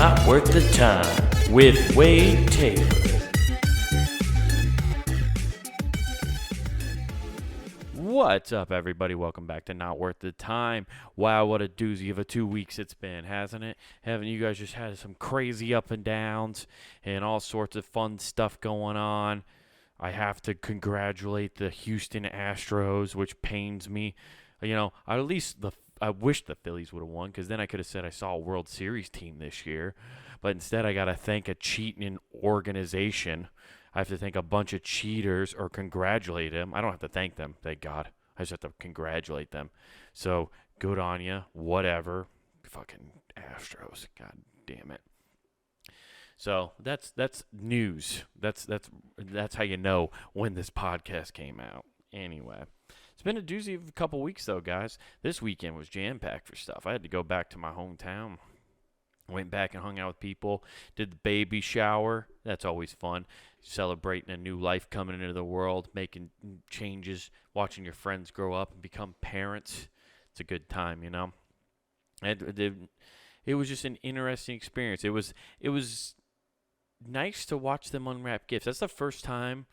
Not Worth the Time with Wade Taylor. What's up, everybody? Welcome back to Not Worth the Time. Wow, what a doozy of a 2 weeks it's been, hasn't it? Haven't you guys just had some crazy up and downs and all sorts of fun stuff going on? I have to congratulate the Houston Astros, which pains me. You know, I wish the Phillies would have won, because then I could have said I saw a World Series team this year. But instead, I got to thank a cheating organization. I have to thank a bunch of cheaters or congratulate them. I don't have to thank them, thank God. I just have to congratulate them. So, good on you, whatever. Fucking Astros, god damn it. So, that's news. That's how you know when this podcast came out. Anyway. It's been a doozy of a couple weeks, though, guys. This weekend was jam-packed for stuff. I had to go back to my hometown. Went back and hung out with people. Did the baby shower. That's always fun. Celebrating a new life coming into the world. Making changes. Watching your friends grow up and become parents. It's a good time, you know. And it was just an interesting experience. It was nice to watch them unwrap gifts. That's the first time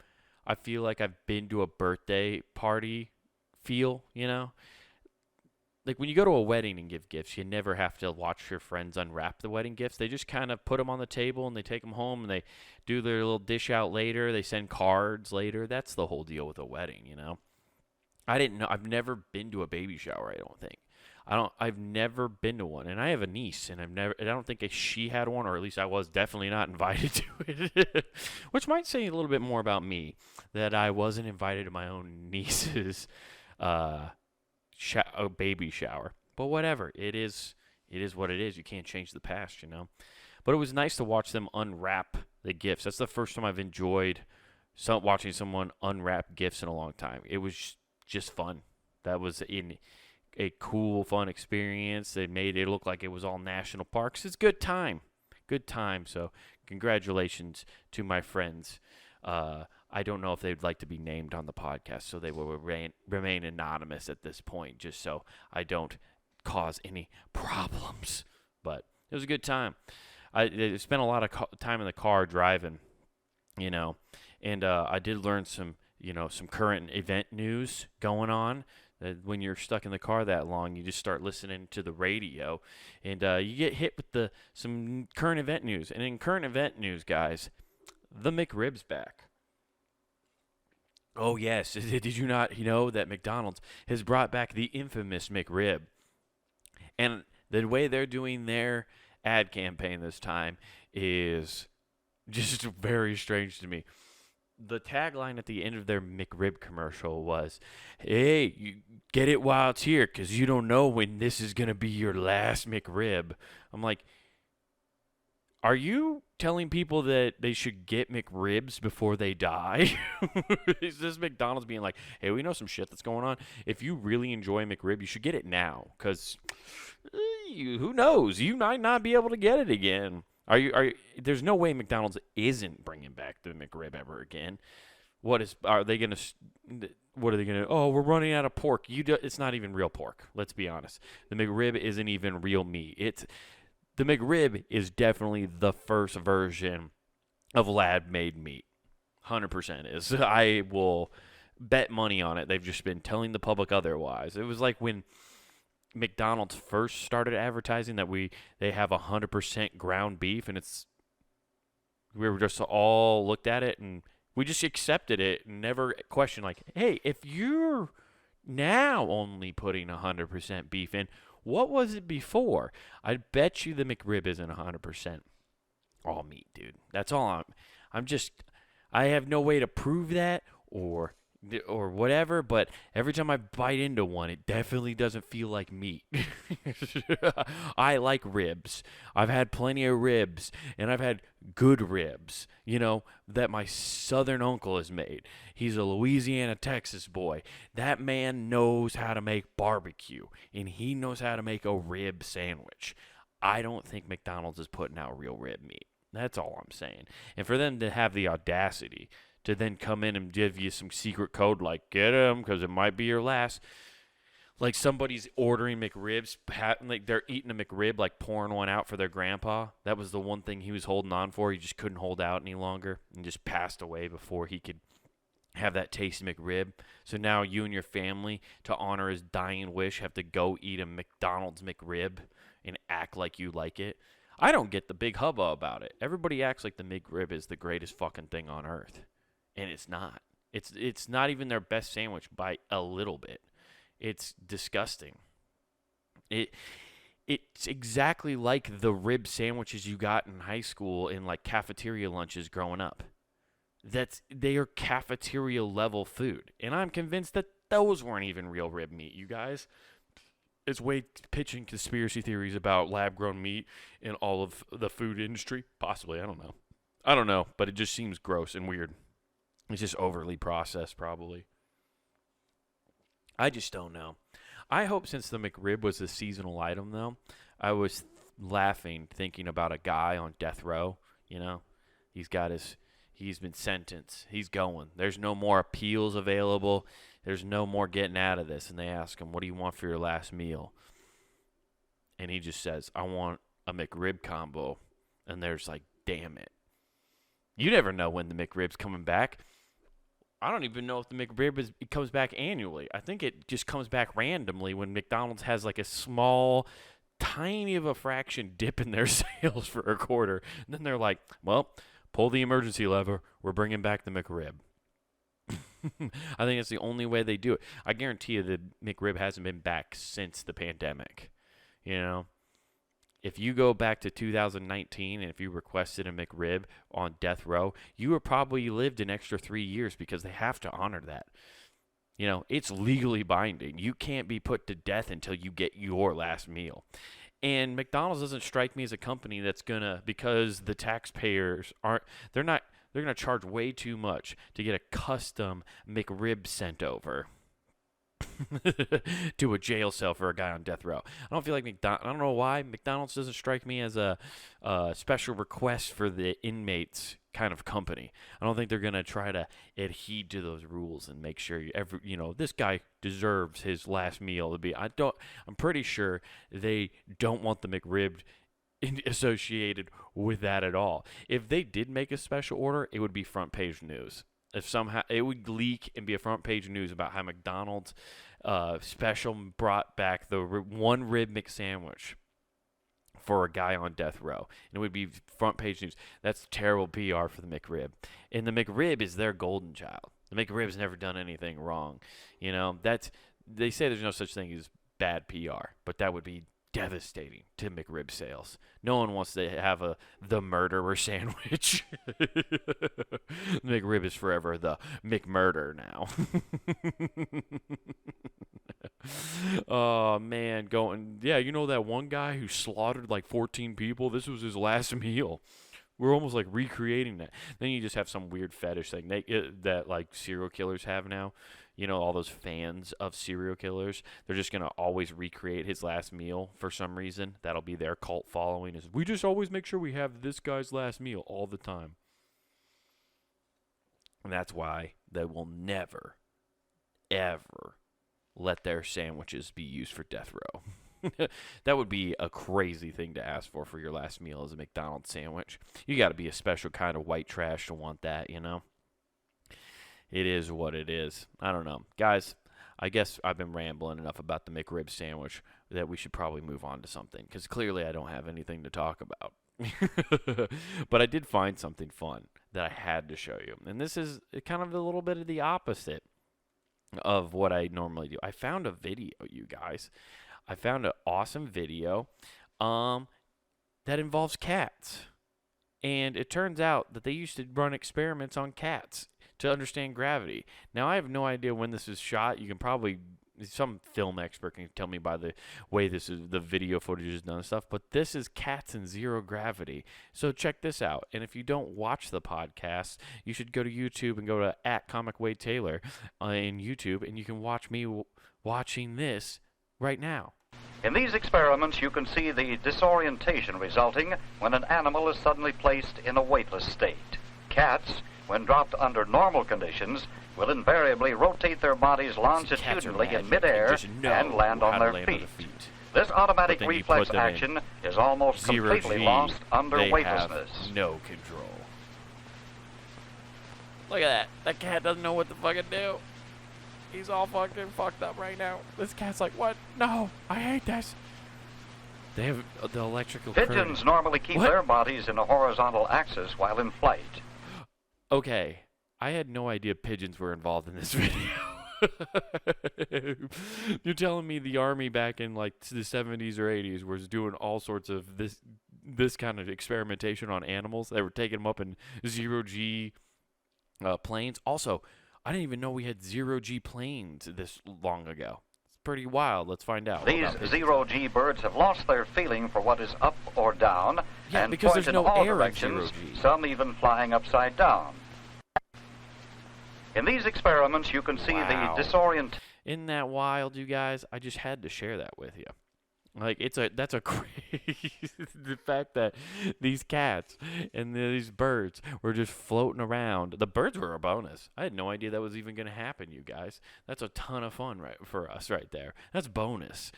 I feel like I've been to a birthday party feel, you know? Like when you go to a wedding and give gifts, you never have to watch your friends unwrap the wedding gifts. They just kind of put them on the table and they take them home and they do their little dish out later. They send cards later. That's the whole deal with a wedding, you know? I didn't know. I've never been to a baby shower, I don't think. I've never been to one, and I have a niece, and I don't think she had one, or at least I was definitely not invited to it, which might say a little bit more about me, that I wasn't invited to my own niece's baby shower. But whatever, it is what it is. You can't change the past, you know. But it was nice to watch them unwrap the gifts. That's the first time I've enjoyed watching someone unwrap gifts in a long time. It was just fun. That was a cool, fun experience. They made it look like it was all national parks. It's good time. Good time. So congratulations to my friends. I don't know if they'd like to be named on the podcast, so they will remain anonymous at this point, just so I don't cause any problems. But it was a good time. I spent a lot of time in the car driving, you know, and I did learn some current event news going on. When you're stuck in the car that long, you just start listening to the radio, and you get hit with some current event news. And in current event news, guys, the McRib's back. Oh, yes. Did you not know that McDonald's has brought back the infamous McRib? And the way they're doing their ad campaign this time is just very strange to me. The tagline at the end of their McRib commercial was, "Hey, you get it while it's here, because you don't know when this is going to be your last McRib." I'm like, are you telling people that they should get McRibs before they die? Is this McDonald's being like, hey, we know some shit that's going on. If you really enjoy McRib, you should get it now, because who knows? You might not be able to get it again. There's no way McDonald's isn't bringing back the McRib ever again. Are they going to, oh, we're running out of pork. It's not even real pork. Let's be honest. The McRib isn't even real meat. The McRib is definitely the first version of lab-made meat. 100% is. I will bet money on it. They've just been telling the public otherwise. It was like when McDonald's first started advertising that they have 100% ground beef, and we were just all looked at it and we just accepted it and never questioned, like, hey, if you're now only putting 100% beef in, what was it before? I bet you the McRib isn't 100% all meat, dude. That's all I have no way to prove that or whatever, but every time I bite into one, it definitely doesn't feel like meat. I like ribs. I've had plenty of ribs, and I've had good ribs, you know, that my southern uncle has made. He's a Louisiana, Texas boy. That man knows how to make barbecue, and he knows how to make a rib sandwich. I don't think McDonald's is putting out real rib meat. That's all I'm saying. And for them to have the audacity to then come in and give you some secret code like, get them because it might be your last. Like somebody's ordering McRibs, like they're eating a McRib, like pouring one out for their grandpa. That was the one thing he was holding on for. He just couldn't hold out any longer and just passed away before he could have that tasty McRib. So now you and your family, to honor his dying wish, have to go eat a McDonald's McRib and act like you like it. I don't get the big hubbub about it. Everybody acts like the McRib is the greatest fucking thing on earth, and it's not. It's not even their best sandwich by a little bit. It's disgusting. It's exactly like the rib sandwiches you got in high school in like cafeteria lunches growing up. They are cafeteria level food, and I'm convinced that those weren't even real rib meat, you guys. It's way pitching conspiracy theories about lab-grown meat in all of the food industry. Possibly, I don't know, but it just seems gross and weird. It's just overly processed, probably. I just don't know. I hope, since the McRib was a seasonal item, though, I was laughing thinking about a guy on death row. You know, he's been sentenced. He's going. There's no more appeals available. There's no more getting out of this. And they ask him, what do you want for your last meal? And he just says, I want a McRib combo. And there's like, damn it. You never know when the McRib's coming back. I don't even know if the McRib it comes back annually. I think it just comes back randomly when McDonald's has like a small, tiny of a fraction dip in their sales for a quarter. And then they're like, well, pull the emergency lever. We're bringing back the McRib. I think it's the only way they do it. I guarantee you the McRib hasn't been back since the pandemic. You know? If you go back to 2019 and if you requested a McRib on death row, you were probably lived an extra 3 years because they have to honor that. You know, it's legally binding. You can't be put to death until you get your last meal. And McDonald's doesn't strike me as a company that's going to, because the taxpayers they're going to charge way too much to get a custom McRib sent over to a jail cell for a guy on death row. I don't feel like I don't know why McDonald's doesn't strike me as a special request for the inmates kind of company. I don't think they're gonna try to adhere to those rules and make sure this guy deserves his last meal to be. I'm pretty sure they don't want the McRib associated with that at all. If they did make a special order, it would be front page news. If somehow it would leak and be a front page news about how McDonald's special brought back the one rib McSandwich for a guy on death row, and it would be front page news. That's terrible PR for the McRib, and the McRib is their golden child. The McRib's never done anything wrong. You know, they say there's no such thing as bad PR, but that would be devastating to McRib sales. No one wants to have the murderer sandwich. McRib is forever the McMurder now. Oh man, you know that one guy who slaughtered like 14 people? This was his last meal. We're almost like recreating that. Then you just have some weird fetish thing that like serial killers have now. You know, all those fans of serial killers, they're just going to always recreate his last meal for some reason. That'll be their cult following. We just always make sure we have this guy's last meal all the time. And that's why they will never, ever let their sandwiches be used for death row. That would be a crazy thing to ask for your last meal as a McDonald's sandwich. You got to be a special kind of white trash to want that, you know? It is what it is. I don't know. Guys, I guess I've been rambling enough about the McRib sandwich that we should probably move on to something, because clearly I don't have anything to talk about. But I did find something fun that I had to show you. And this is kind of a little bit of the opposite of what I normally do. I found a video, you guys. I found an awesome video that involves cats. And it turns out that they used to run experiments on cats to understand gravity. Now, I have no idea when this is shot. You can probably, some film expert can tell me by the way the video footage is done and stuff, but this is cats in zero gravity. So check this out. And if you don't watch the podcast, you should go to YouTube and go to @ComicWadeTaylor in YouTube, and you can watch me watching this right now. In these experiments, you can see the disorientation resulting when an animal is suddenly placed in a weightless state. Cats, when dropped under normal conditions, will invariably rotate their bodies longitudinally in midair and land on their feet. This automatic reflex action is almost completely lost under weightlessness. No control. Look at that. That cat doesn't know what to fucking do. He's all fucking fucked up right now. This cat's like, what? No, I hate this. They have the electrical current. Pigeons normally keep their bodies in a horizontal axis while in flight. Okay, I had no idea pigeons were involved in this video. You're telling me the army back in like the 70s or 80s was doing all sorts of this kind of experimentation on animals? They were taking them up in zero-G planes. Also, I didn't even know we had zero-G planes this long ago. It's pretty wild. Let's find out. These zero-G birds have lost their feeling for what is up or down, and because point there's in no all air in directions, zero-G. some even flying upside down. In these experiments, you can see the disorient. Isn't that wild, you guys? I just had to share that with you. Like, that's a crazy, the fact that these cats and these birds were just floating around. The birds were a bonus. I had no idea that was even going to happen, you guys. That's a ton of fun for us right there. That's bonus.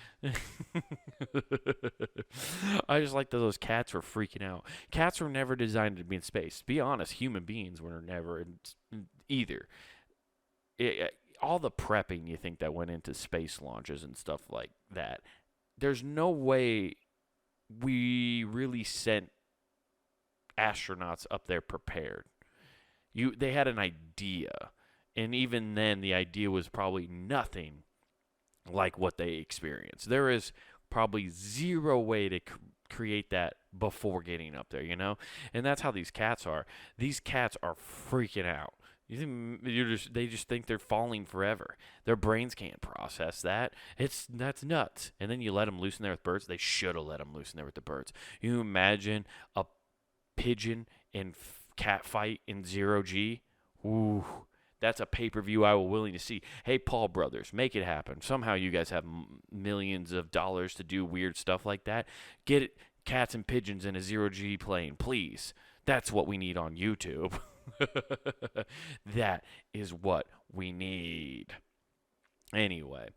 I just like that those cats were freaking out. Cats were never designed to be in space. Be honest, human beings were never either. All the prepping you think that went into space launches and stuff like that, there's no way we really sent astronauts up there prepared. They had an idea, and even then the idea was probably nothing like what they experienced. There is probably zero way to create that before getting up there, And that's how these cats are. These cats are freaking out. They just think they're falling forever. Their brains can't process that. That's nuts. And then you let them loose in there with birds. They should have let them loose in there with the birds. You imagine a pigeon and cat fight in zero-G? Ooh, that's a pay-per-view I will willing to see. Hey, Paul Brothers, make it happen. Somehow you guys have millions of dollars to do weird stuff like that. Get it, cats and pigeons in a zero-G plane, please. That's what we need on YouTube. That is what we need. Anyway,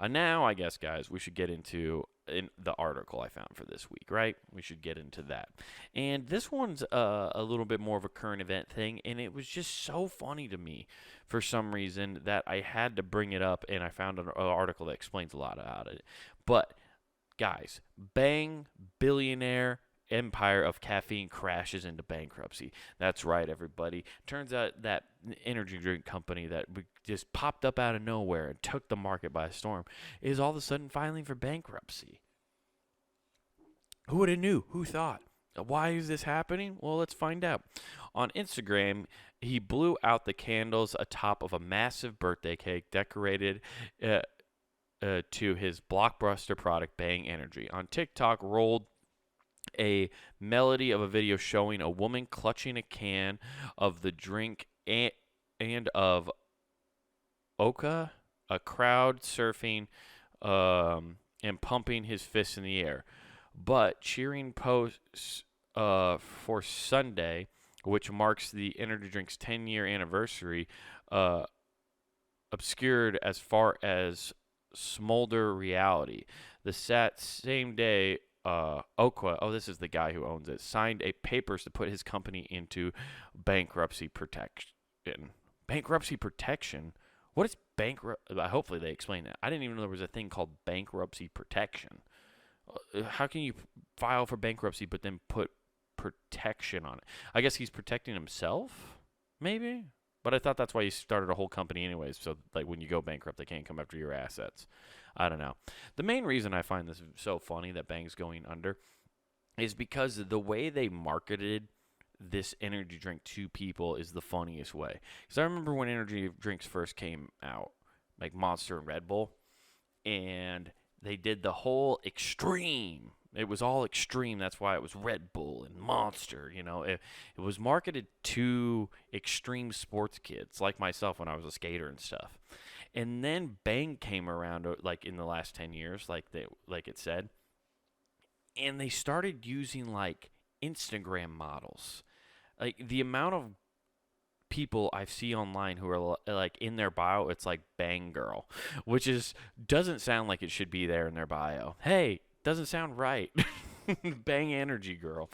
now I guess, guys, we should get into the article I found for this week, right? We should get into that. And this one's a little bit more of a current event thing, and it was just so funny to me for some reason that I had to bring it up, and I found an article that explains a lot about it. But, guys, Bang billionaire empire of caffeine crashes into bankruptcy. That's right, everybody. Turns out that energy drink company that just popped up out of nowhere and took the market by storm is all of a sudden filing for bankruptcy. Who would have knew? Who thought? Why is this happening? Well, let's find out. On Instagram, he blew out the candles atop of a massive birthday cake decorated to his blockbuster product, Bang Energy. On TikTok, rolled a melody of a video showing a woman clutching a can of the drink and of Oka, a crowd surfing and pumping his fists in the air. But cheering posts for Sunday, which marks the energy drink's 10-year anniversary, obscured as far as smolder reality. The same day, Okwa, this is the guy who owns it, signed papers to put his company into bankruptcy protection. Bankruptcy protection? What is hopefully they explain that. I didn't even know there was a thing called bankruptcy protection. How can you file for bankruptcy but then put protection on it? I guess he's protecting himself, maybe? But I thought that's why you started a whole company anyways, so like when you go bankrupt, they can't come after your assets. I don't know. The main reason I find this so funny that Bang's going under is because the way they marketed this energy drink to people is the funniest way. Because I remember when energy drinks first came out, like Monster and Red Bull, and they did the whole extreme. It was all extreme. That's why it was Red Bull and Monster. It was marketed to extreme sports kids like myself when I was a skater and stuff. And then Bang came around like in the last 10 years, like it said, and they started using like Instagram models. Like the amount of people I see online who are like in their bio, it's like Bang Girl, which doesn't sound like it should be there in their bio. Hey, doesn't sound right. Bang Energy Girl.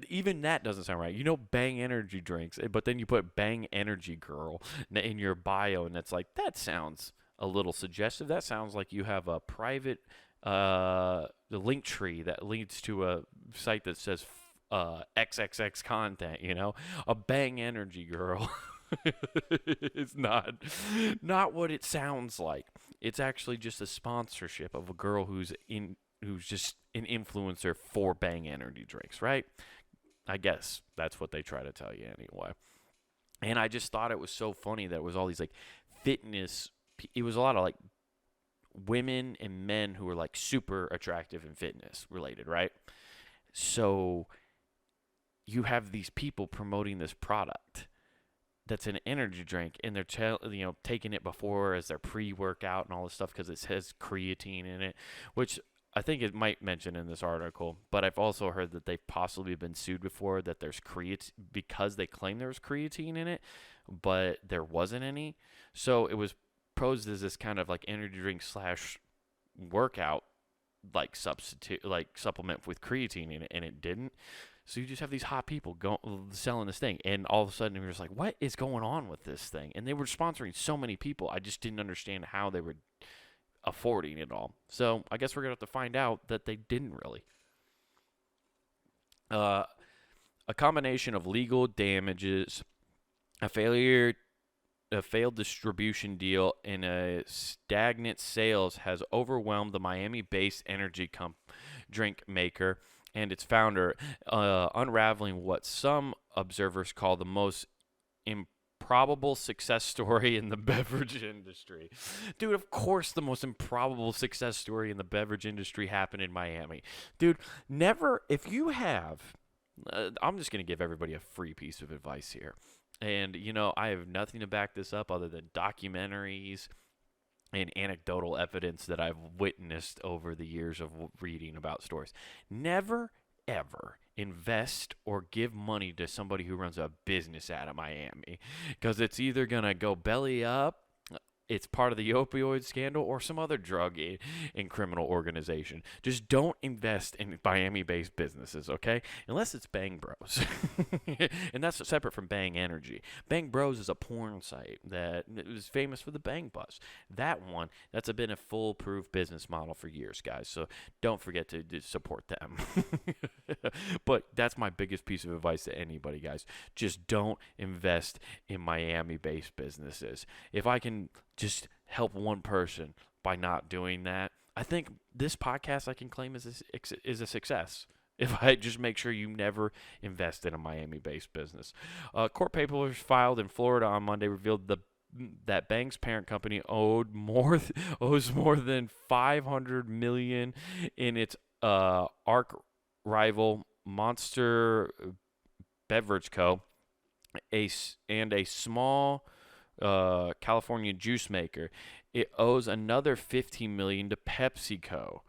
Even that doesn't sound right. You know, Bang Energy drinks, but then you put Bang Energy Girl in your bio, and it's like, that sounds a little suggestive. That sounds like you have a private the link tree that leads to a site that says XXX content, you know, a Bang Energy Girl. It's not what it sounds like. It's actually just a sponsorship of a girl who's just an influencer for Bang Energy drinks, right? I guess that's what they try to tell you anyway. And I just thought it was so funny that it was all these like fitness. It was a lot of like women and men who were like super attractive and fitness related, right? So you have these people promoting this product that's an energy drink, and they're taking it before as their pre-workout and all this stuff because it says creatine in it, which I think it might mention in this article. But I've also heard that they've possibly been sued before that there's creatine because they claim there was creatine in it, but there wasn't any. So it was posed as this kind of like energy drink / workout like substitute, like supplement with creatine in it, and it didn't. So you just have these hot people selling this thing, and all of a sudden you're just like, what is going on with this thing? And they were sponsoring so many people. I just didn't understand how they were affording it all. So I guess we're going to have to find out that they didn't really. A combination of legal damages, a failed distribution deal, and a stagnant sales has overwhelmed the Miami-based energy drink maker and its founder, unraveling what some observers call the most improbable success story in the beverage industry. Dude, of course the most improbable success story in the beverage industry happened in Miami. Dude, if you have, I'm just going to give everybody a free piece of advice here. And, I have nothing to back this up other than documentaries and anecdotal evidence that I've witnessed over the years of reading about stories. Never, ever invest or give money to somebody who runs a business out of Miami, because it's either going to go belly up, it's part of the opioid scandal, or some other drug and criminal organization. Just don't invest in Miami-based businesses, okay? Unless it's Bang Bros. And that's separate from Bang Energy. Bang Bros is a porn site that is famous for the Bang Bus. That's been a foolproof business model for years, guys. So don't forget to support them. But that's my biggest piece of advice to anybody, guys. Just don't invest in Miami-based businesses. If I can just help one person by not doing that, I think this podcast I can claim is a success. If I just make sure you never invest in a Miami-based business. Court papers filed in Florida on Monday revealed that Bang's parent company owes more than $500 million in its arch rival Monster Beverage Co. and a small California juice maker. It owes another $15 million to PepsiCo.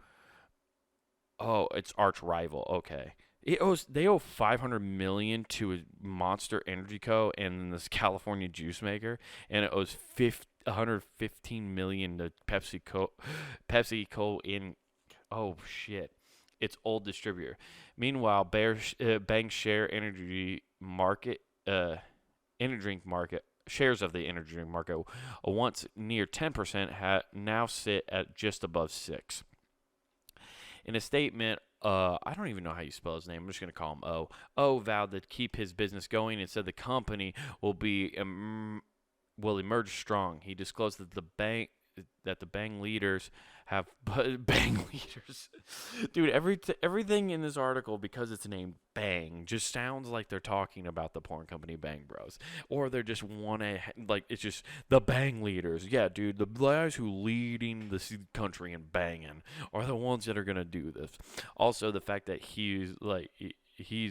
Oh, it's arch rival. Okay. They owe $500 million to a Monster Energy Co. and this California juice maker, and it owes $115 million to PepsiCo in, oh shit, its old distributor. Meanwhile, Bang share energy drink market. Shares of the energy drink market, once near 10%, now sit at just above 6%. In a statement, I don't even know how you spell his name. I'm just going to call him O. O vowed to keep his business going and said the company will emerge strong. He disclosed that the Bang leaders have Bang leaders. Dude, everything in this article, because it's named Bang, just sounds like they're talking about the porn company Bang Bros, or they're just it's just the Bang leaders. Yeah, dude, the guys who leading the country in banging are the ones that are gonna do this. Also, the fact that he's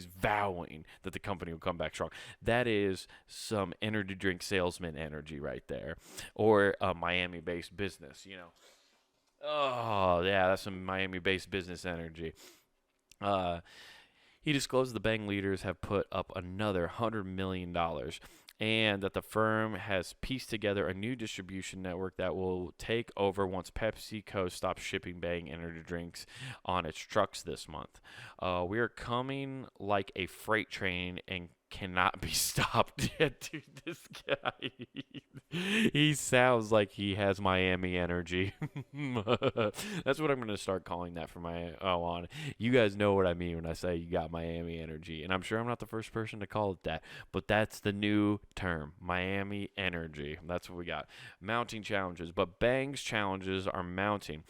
vowing that the company will come back strong. That is some energy drink salesman energy right there, or a Miami-based business, Oh, yeah, that's some Miami-based business energy. He disclosed the Bang leaders have put up another $100 million and that the firm has pieced together a new distribution network that will take over once PepsiCo stops shipping Bang energy drinks on its trucks this month. We are coming like a freight train and cannot be stopped. Yeah, dude, this guy, he sounds like he has Miami energy. That's what I'm going to start calling that from my on. You guys know what I mean when I say you got Miami energy, and I'm sure I'm not the first person to call it that, but that's the new term, Miami energy. That's what we got. Mounting challenges, but Bang's challenges are mounting.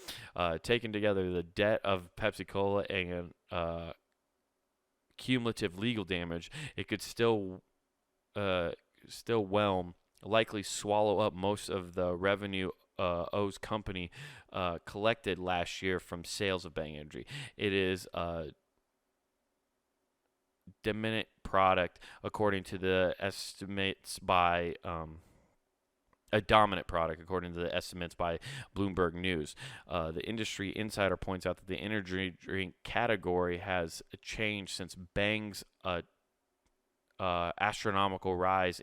Taking together the debt of Pepsi-Cola and cumulative legal damage, it could still whelm, likely swallow up most of the revenue O's company collected last year from sales of Bang Energy. It is a dominant product, according to the estimates by a dominant product, according to the estimates by Bloomberg News. The industry insider points out that the energy drink category has changed since Bang's astronomical rise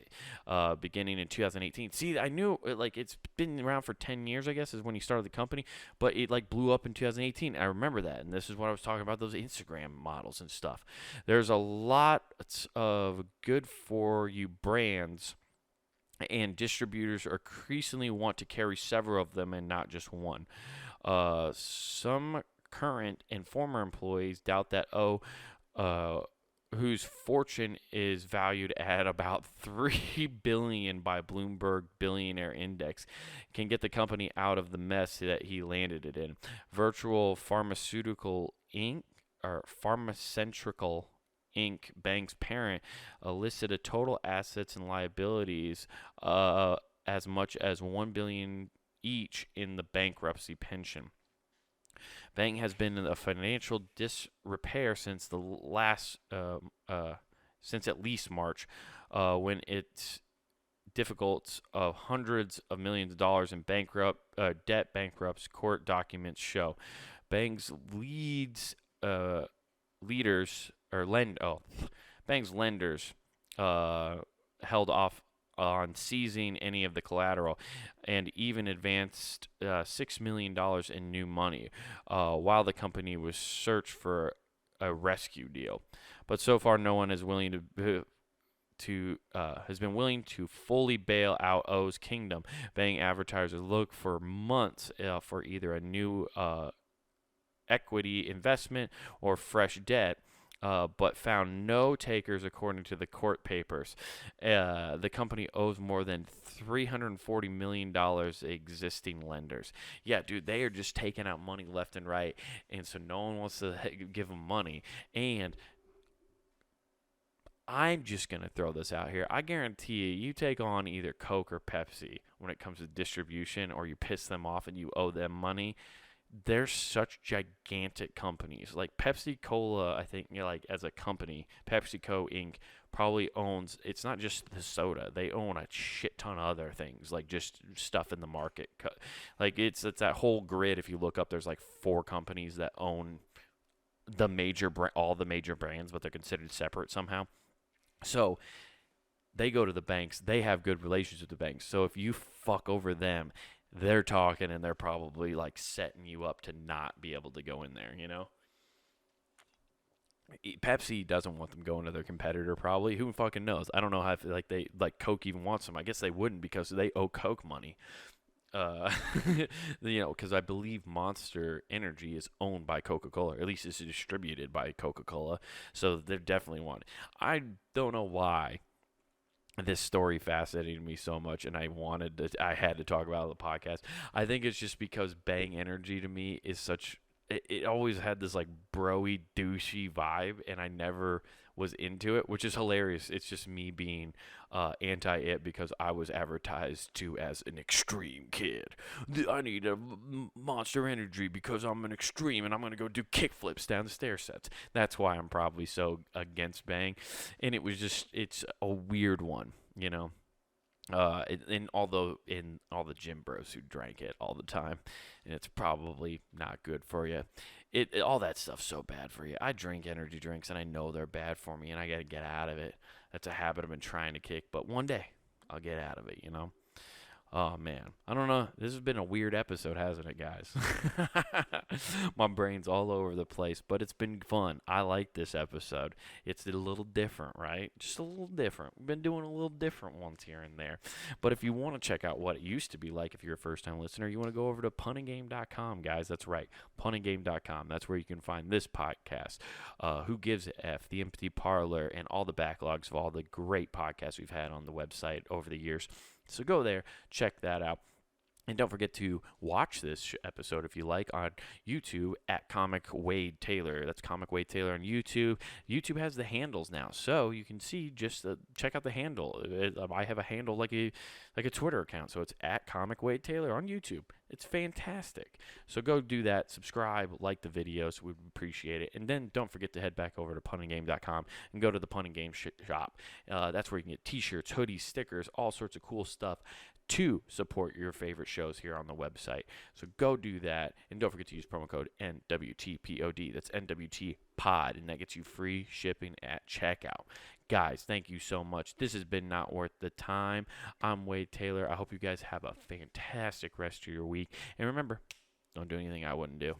beginning in 2018. See, I knew it's been around for 10 years, I guess, is when he started the company, but it blew up in 2018. I remember that, and this is what I was talking about, those Instagram models and stuff. There's a lot of good for you brands, and distributors increasingly want to carry several of them and not just one. Some current and former employees doubt that whose fortune is valued at about $3 billion by Bloomberg Billionaire Index, can get the company out of the mess that he landed it in. Virtual Pharmaceutical Inc. or Pharmacentrical Inc., Bang's parent, listed a total assets and liabilities as much as $1 billion each in the bankruptcy pension. Bang has been in a financial disrepair since since at least March, when its difficulties of hundreds of millions of dollars in debt bankruptcy court documents show. Bang's Bang's lenders held off on seizing any of the collateral and even advanced $6 million in new money while the company was searched for a rescue deal. But so far, no one is willing has been willing to fully bail out O's kingdom. Bang advertisers look for months for either a new equity investment or fresh debt, but found no takers according to the court papers. The company owes more than $340 million existing lenders. Yeah, dude, they are just taking out money left and right, and so no one wants to give them money. And I'm just going to throw this out here. I guarantee you take on either Coke or Pepsi when it comes to distribution, or you piss them off and you owe them money. They're such gigantic companies. Like Pepsi-Cola, I think, as a company, PepsiCo Inc. probably owns, it's not just the soda. They own a shit ton of other things, like just stuff in the market. Like it's that whole grid. If you look up, there's 4 companies that own all the major brands, but they're considered separate somehow. So they go to the banks. They have good relations with the banks. So if you fuck over them, they're talking, and they're probably setting you up to not be able to go in there, Pepsi doesn't want them going to their competitor, probably. Who fucking knows? I don't know how Coke even wants them. I guess they wouldn't, because they owe Coke money. Because I believe Monster Energy is owned by Coca-Cola, or at least it's distributed by Coca-Cola. So they're definitely one. I don't know why this story fascinated me so much, and I had to talk about it on the podcast. I think it's just because Bang Energy to me is such, it always had this bro-y, douchey vibe, and I never was into it, which is hilarious. It's just me being anti-it because I was advertised to as an extreme kid. I need a Monster Energy because I'm an extreme and I'm going to go do kickflips down the stair sets. That's why I'm probably so against Bang. And it's a weird one, in all the gym bros who drank it all the time, and it's probably not good for you. All that stuff's so bad for you. I drink energy drinks, and I know they're bad for me, and I got to get out of it. That's a habit I've been trying to kick, but one day I'll get out of it, you know? Oh, man. I don't know. This has been a weird episode, hasn't it, guys? My brain's all over the place, but it's been fun. I like this episode. It's a little different, right? Just a little different. We've been doing a little different ones here and there. But if you want to check out what it used to be like if you're a first-time listener, you want to go over to punninggame.com, guys. That's right, punninggame.com. That's where you can find this podcast, Who Gives a F, The Empty Parlor, and all the backlogs of all the great podcasts we've had on the website over the years. So go there, check that out. And don't forget to watch this episode, if you like, on YouTube at Comic Wade Taylor. That's Comic Wade Taylor on YouTube. YouTube has the handles now, so you can see check out the handle. I have a handle like a Twitter account, so it's at Comic Wade Taylor on YouTube. It's fantastic. So go do that. Subscribe, like the videos. We'd appreciate it. And then don't forget to head back over to punninggame.com and go to the Punning Game shop. That's where you can get T-shirts, hoodies, stickers, all sorts of cool stuff to support your favorite shows here on the website. So go do that. And don't forget to use promo code NWTPOD. That's NWT Pod. And that gets you free shipping at checkout. Guys, thank you so much. This has been Not Worth the Time. I'm Wade Taylor. I hope you guys have a fantastic rest of your week. And remember, don't do anything I wouldn't do.